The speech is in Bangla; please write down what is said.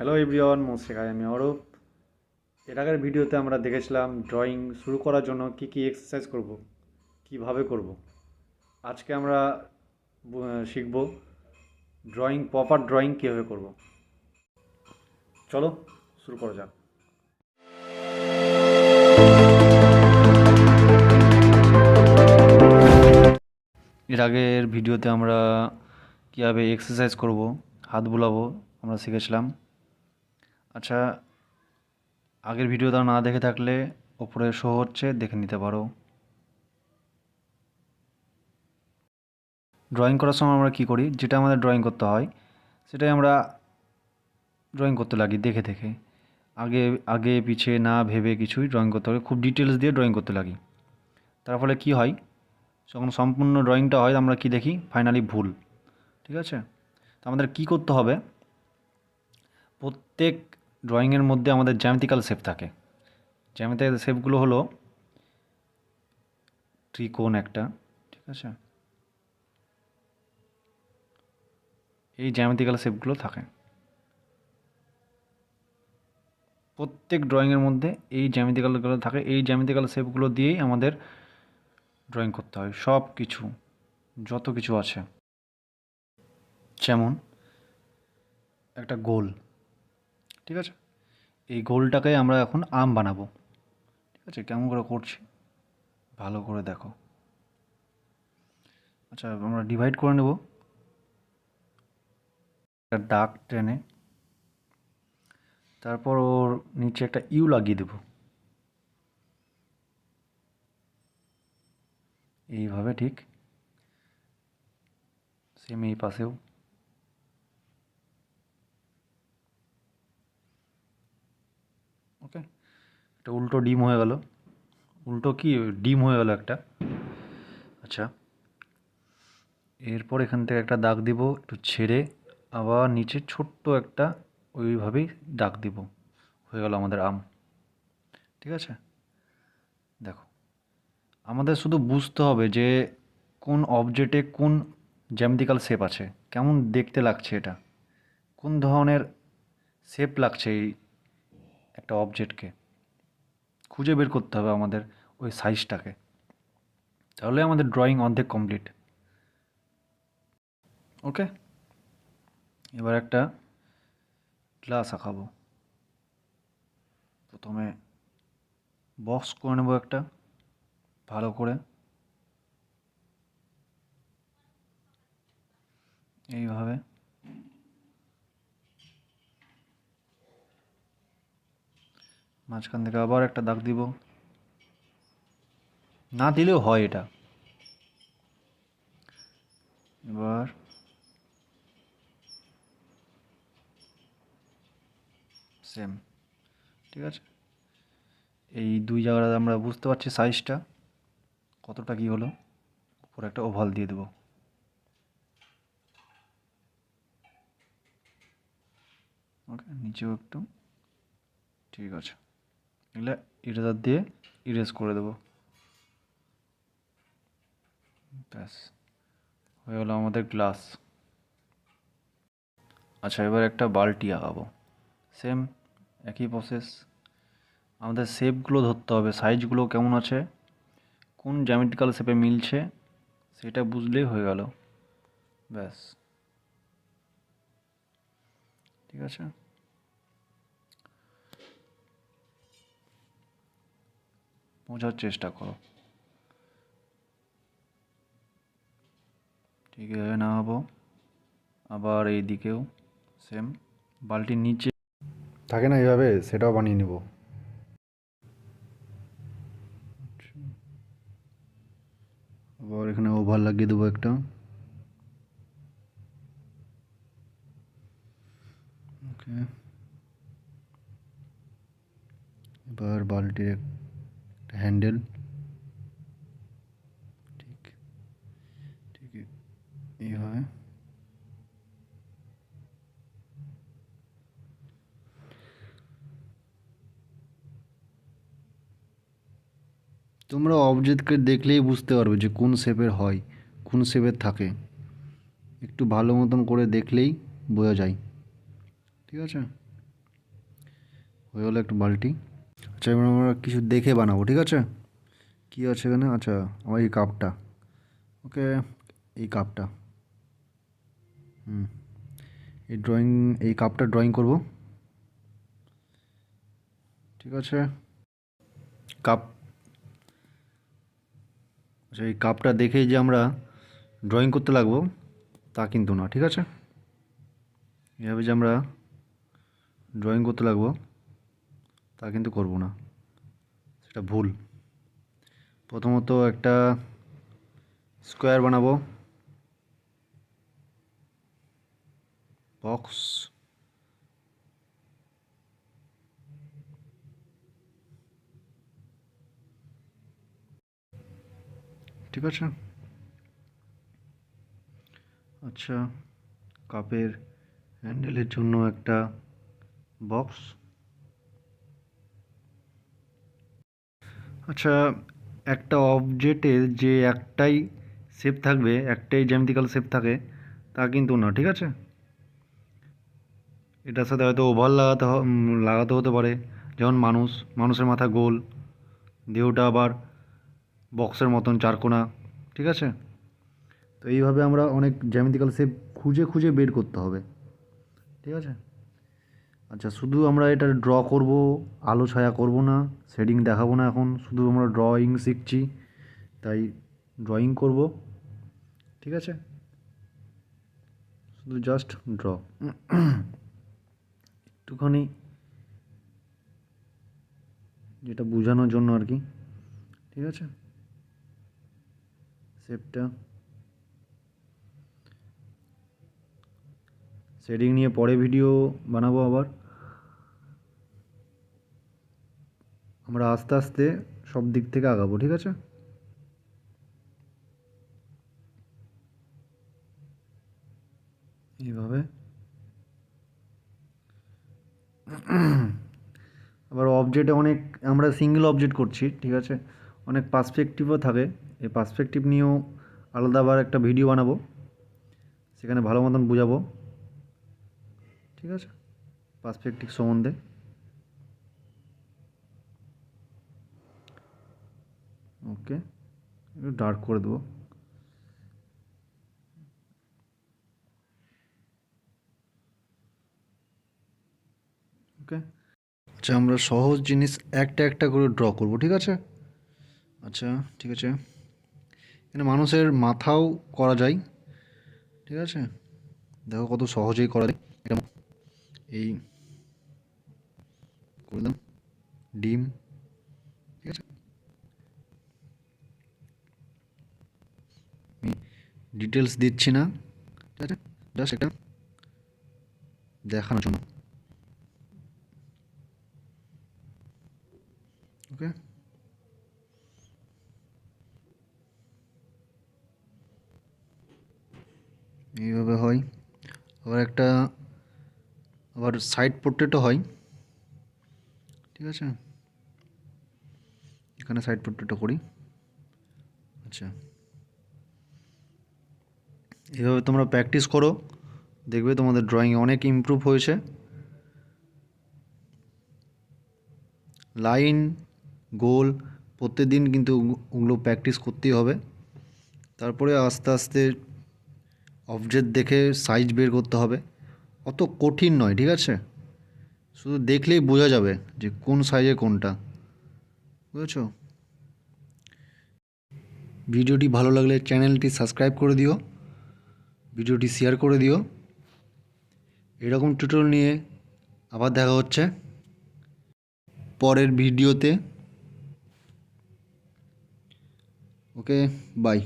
হ্যালো এভরিওয়ান, মোস্টেকাই আমি অরূপ। এর আগের ভিডিওতে আমরা দেখেছিলাম ড্রয়িং শুরু করার জন্য কি কি এক্সারসাইজ করব, কিভাবে করব। আজকে আমরা শিখব ড্রয়িং, প্রপার ড্রয়িং কীভাবে করব। চলো শুরু করা যাক। এর আগের ভিডিওতে আমরা কীভাবে এক্সারসাইজ করব, হাত বুলাবো আমরা শিখেছিলাম। আচ্ছা, আগের ভিডিওটা না দেখে থাকলে ওপরে শো হচ্ছে, দেখে নিতে পারো। ড্রয়িং করার সময় আমরা কী করি, যেটা আমাদের ড্রয়িং করতে হয় সেটাই আমরা ড্রয়িং করতে লাগি দেখে দেখে। আগে আগে পিছিয়ে না ভেবে কিছুই ড্রয়িং করতে হবে, খুব ডিটেলস দিয়ে ড্রয়িং করতে লাগি। তার ফলে কী হয়, যখন সম্পূর্ণ ড্রয়িংটা হয় আমরা কি দেখি, ফাইনালি ভুল। ঠিক আছে, তো আমাদের কী করতে হবে, প্রত্যেক ড্রয়িংয়ের মধ্যে আমাদের জ্যামিতিক্যাল শেপ থাকে। জ্যামিতিক্যাল শেপগুলো হলো ত্রিকোণ একটা, ঠিক আছে, এই জ্যামিতিক্যাল শেপগুলো থাকে প্রত্যেক ড্রয়িংয়ের মধ্যে। এই জ্যামিতিক্যালগুলো থাকে, এই জ্যামিতিক্যাল শেপগুলো দিয়েই আমাদের ড্রয়িং করতে হয় সব কিছু, যত কিছু আছে। যেমন একটা গোল, ঠিক আছে, এই গোলটাকে আমরা এখন আম বানাবো। ঠিক আছে, কেমন করে করছি ভালো করে দেখো। আচ্ছা, আমরা ডিভাইড করে নেব, একটা দাগ টেনে, তারপর ওর নিচে একটা ইউ লাগিয়ে দেব, এইভাবে। ঠিক সেম এই পাশেও। ওকে, একটা উল্টো ডিম হয়ে গেল, উল্টো কি ডিম হয়ে গেল একটা। আচ্ছা, এরপর এখান থেকে একটা দাগ দিব, একটু ছেড়ে আবার নিচে ছোট্ট একটা ওইভাবেই দাগ দিব, হয়ে গেল আমাদের আম। ঠিক আছে, দেখো, আমাদের শুধু বুঝতে হবে যে কোন অবজেক্টে কোন জ্যামিতিক্যাল শেপ আছে, কেমন দেখতে লাগছে, এটা কোন ধরনের শেপ লাগছে এই একটা অবজেক্টকে খুঁজে বের করতে হবে আমাদের ওই সাইজটাকে, তাহলে আমাদের ড্রয়িং অর্ধেক কমপ্লিট। ওকে, এবার একটা গ্লাস আঁকাবো। প্রথমে বক্স করে নেব একটা ভালো করে, এইভাবে। মাঝখান থেকে আবার একটা দাগ দিব, না দিলেও হয় এটা। এবার সেম, ঠিক আছে, এই দুই জায়গাটা আমরা বুঝতে পারছি সাইজটা কতটা কী হলো। উপরে একটা ওভাল দিয়ে দেবো, ওকে, নিচেও একটু। ঠিক আছে, এগুলো ইরেজার দিয়ে ইরেজ করে দেবো, ব্যাস হয়ে গেলো আমাদের গ্লাস। আচ্ছা, এবার একটা বালতি আঁকাবো, সেম একই প্রসেস। আমাদের শেপগুলো ধরতে হবে, সাইজগুলো কেমন আছে, কোন জ্যামিতিক্যাল শেপে মিলছে সেটা বুঝলেই হয়ে গেল, ব্যাস। ঠিক আছে, বোঝার চেষ্টা করো, ঠিক আছে না হবো। আবার এই দিকেও সেম, বালতির নিচে থাকে না এইভাবে, সেটাও বানিয়ে নেব। আবার এখানে ওভার লাগিয়ে দেবো একটা, ওকে। এবার বালতির একটা হ্যান্ডেল, ঠিক ঠিক এইভাবে। তোমরা অবজেক্টকে দেখলেই বুঝতে পারবে যে কোন শেপের হয়, কোন শেপের থাকে, একটু ভালো মতন করে দেখলেই বোঝা যায়। ঠিক আছে, হয়ে গেলো একটা বালতি। আচ্ছা এবার আমরা কিছু দেখে বানাবো, ঠিক আছে? কী আছে এখানে? আচ্ছা আমার এই কাপটা, ওকে, এই কাপটা, এই কাপটা ড্রয়িং করব, ঠিক আছে? কাপ, আচ্ছা এই কাপটা দেখেই যে আমরা ড্রয়িং করতে লাগবো তা কিন্তু না, ঠিক আছে? এভাবে যে আমরা ড্রয়িং করতে লাগবো তা কিন্তু করব না, সেটা ভুল। প্রথমত একটা স্কোয়ার বানাবো, বক্স, ঠিক আছে? আচ্ছা কাপের হ্যান্ডেলের জন্য একটা বক্স। আচ্ছা একটা অবজেক্টের যে একটাই শেপ থাকবে, একটাই জ্যামিতিক্যাল শেপ থাকে তা কিন্তু না, ঠিক আছে? এটার সাথে হয়তো ওভার লাগাতে হতে পারে, যেমন মানুষের মাথা গোল, দেহটা আবার বক্সের মতন চারকোনা, ঠিক আছে? তো এইভাবে আমরা অনেক জ্যামিতিক্যাল শেপ খুঁজে খুঁজে বের করতে হবে, ঠিক আছে? আচ্ছা শুধু আমরা এটা ড্র করব, আলো ছায়া করব না, শেডিং দেখাবো না, এখন শুধু আমরা ড্রয়িং শিখছি তাই ড্রয়িং করব, ঠিক আছে? শুধু জাস্ট ড্র, একটুখানি যেটা বোঝানোর জন্য আর কি, ঠিক আছে? শেপটা শেডিং নিয়ে পরে ভিডিও বানাবো আবার। আমরা আস্তে আস্তে সব দিক থেকে আগাবো, ঠিক আছে? এইভাবে আবার অবজেক্টে অনেক, আমরা সিঙ্গেল অবজেক্ট করছি, ঠিক আছে? অনেক পার্সপেক্টিভও থাকে, এই পার্সপেক্টিভ নিয়েও আলাদা আবার একটা ভিডিও বানাবো, সেখানে ভালো মতন বোঝাবো, ঠিক আছে? পার্সপেক্টিভ সম্বন্ধে, ওকে, একটু ডার্ক করে দেবো, ওকে। আচ্ছা আমরা সহজ জিনিস একটা একটা করে ড্র করব, ঠিক আছে? আচ্ছা ঠিক আছে, এখানে মানুষের মাথাও করা যায়, ঠিক আছে? দেখো কত সহজেই করা যায় এটা, এই করলাম ডিম, ঠিক আছে? আমি ডিটেলস দিচ্ছি না, ঠিক আছে? জাস্ট এটা দেখানোর জন্য, ওকে। এইভাবে হয়, আবার একটা আবার সাইড পোর্ট্রেটও হয়, ঠিক আছে? এখানে সাইড পোর্ট্রেটও করি। আচ্ছা এইভাবে তোমরা প্র্যাকটিস করো, দেখবে তোমাদের ড্রয়িং অনেক ইমপ্রুভ হয়েছে। লাইন, গোল প্রত্যেকদিন কিন্তু ওগুলো প্র্যাকটিস করতেই হবে, তারপরে আস্তে আস্তে অবজেক্ট দেখে সাইজ বের করতে হবে, অত কঠিন নয়, ঠিক আছে? শুধু দেখলেই বোঝা যাবে যে কোন সাইজে কোনটা, বুঝেছো? ভিডিওটি ভালো লাগলে চ্যানেলটি সাবস্ক্রাইব করে দিও, ভিডিওটি শেয়ার করে দিও। এরকম টিউটোরিয়াল নিয়ে আবার দেখা হচ্ছে পরের ভিডিওতে, ওকে, বাই।